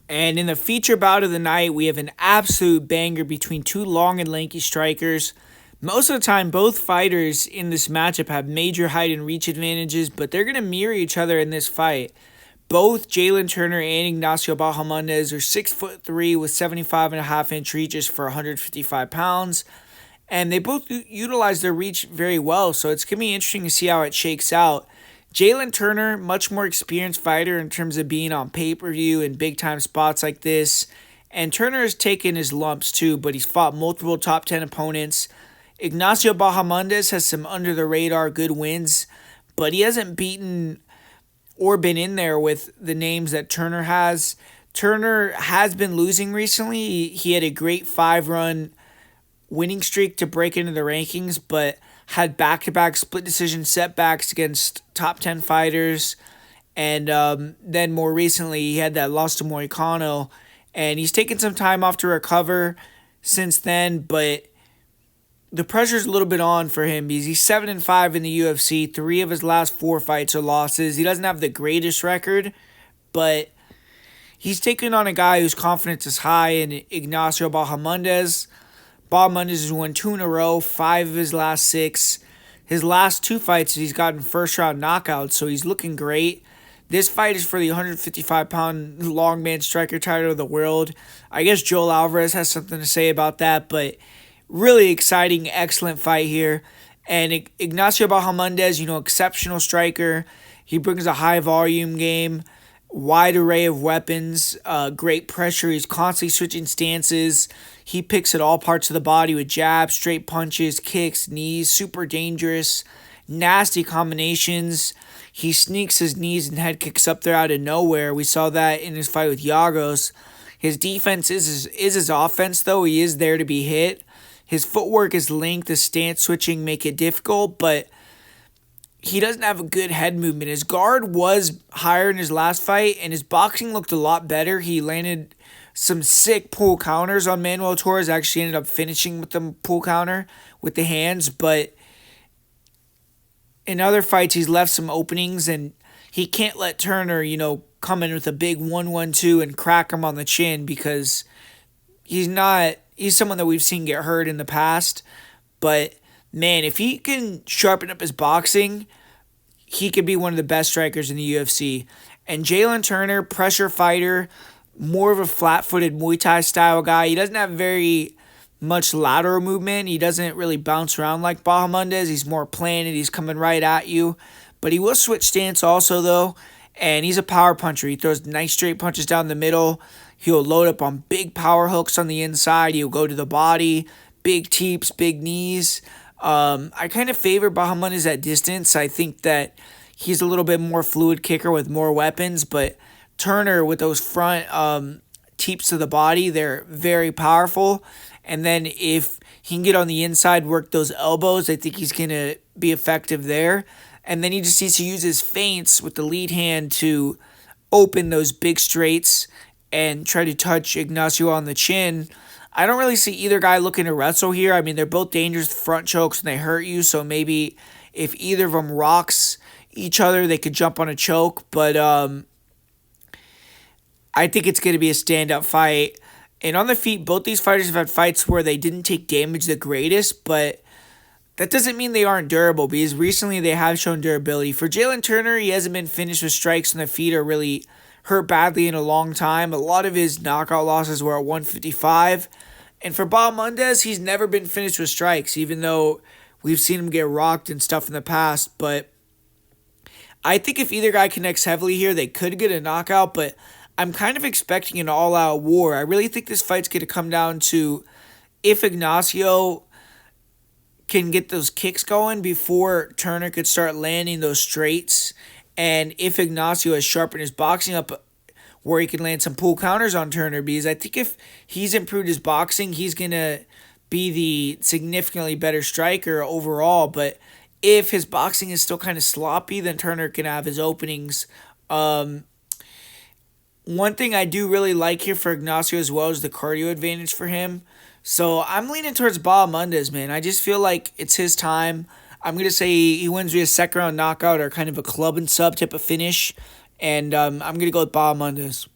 And in the feature bout of the night, we have an absolute banger between two long and lanky strikers. Most of the time, both fighters in this matchup have major height and reach advantages, but they're going to mirror each other in this fight. Both Jalin Turner and Ignacio Bahamondes are 6'3" with 75.5-inch reaches for 155 pounds, and they both utilize their reach very well, so it's going to be interesting to see how it shakes out. Jalin Turner, much more experienced fighter in terms of being on pay-per-view and big-time spots like this, and Turner has taken his lumps too, but he's fought multiple top 10 opponents. Ignacio Bahamondes has some under-the-radar good wins, but he hasn't beaten or been in there with the names that Turner has. Turner has been losing recently. He had a great 5-run winning streak to break into the rankings, but had back-to-back split decision setbacks against top 10 fighters. And then more recently, he had that loss to Moicano. And he's taken some time off to recover since then, but the pressure's a little bit on for him because he's 7-5 in the UFC. 3 of his last 4 fights are losses. He doesn't have the greatest record, but he's taken on a guy whose confidence is high in Ignacio Bahamondes. Bahamondes has won 2 in a row, 5 of his last 6. His last 2 fights, he's gotten first-round knockouts, so he's looking great. This fight is for the 155-pound longman striker title of the world. I guess Joel Alvarez has something to say about that, but really exciting, excellent fight here. And Ignacio Bahamondes, exceptional striker. He brings a high-volume game, wide array of weapons, great pressure. He's constantly switching stances. He picks at all parts of the body with jabs, straight punches, kicks, knees, super dangerous, nasty combinations. He sneaks his knees and head kicks up there out of nowhere. We saw that in his fight with Yagos. His defense is his offense, though. He is there to be hit. His footwork, his length, his stance switching make it difficult, but he doesn't have a good head movement. His guard was higher in his last fight, and his boxing looked a lot better. He landed some sick pull counters on Manuel Torres. Actually ended up finishing with the pull counter with the hands, but in other fights he's left some openings, and he can't let Turner, come in with a big 1-1-2 and crack him on the chin because he's someone that we've seen get hurt in the past. But man, if he can sharpen up his boxing, he could be one of the best strikers in the UFC. And Jalin Turner, pressure fighter, more of a flat-footed Muay Thai style guy. He doesn't have very much lateral movement. He doesn't really bounce around like Bahamondes. He's more planted. He's coming right at you. But he will switch stance also, though. And he's a power puncher. He throws nice straight punches down the middle. He'll load up on big power hooks on the inside. He'll go to the body. Big teeps, big knees. I kind of favor Bahamondes at distance. I think that he's a little bit more fluid kicker with more weapons, but Turner with those front teeps to the body, they're very powerful. And then if he can get on the inside, work those elbows, I think he's going to be effective there. And then he just needs to use his feints with the lead hand to open those big straights and try to touch Ignacio on the chin. I don't really see either guy looking to wrestle here. I mean, they're both dangerous front chokes and they hurt you, so maybe if either of them rocks each other, they could jump on a choke. But I think it's going to be a stand-up fight. And on the feet, both these fighters have had fights where they didn't take damage the greatest, but that doesn't mean they aren't durable because recently they have shown durability. For Jalin Turner, he hasn't been finished with strikes on the feet or really hurt badly in a long time. A lot of his knockout losses were at 155. And for Bahamondes, he's never been finished with strikes, even though we've seen him get rocked and stuff in the past. But I think if either guy connects heavily here, they could get a knockout, but I'm kind of expecting an all-out war. I really think this fight's going to come down to if Ignacio can get those kicks going before Turner could start landing those straights, and if Ignacio has sharpened his boxing up where he can land some pull counters on Turner, because I think if he's improved his boxing, he's going to be the significantly better striker overall. But if his boxing is still kind of sloppy, then Turner can have his openings. One thing I do really like here for Ignacio as well is the cardio advantage for him. So I'm leaning towards Bahamondes, man. I just feel like it's his time. I'm going to say he wins via second round knockout or kind of a club and sub type of finish. And I'm going to go with Bahamondes.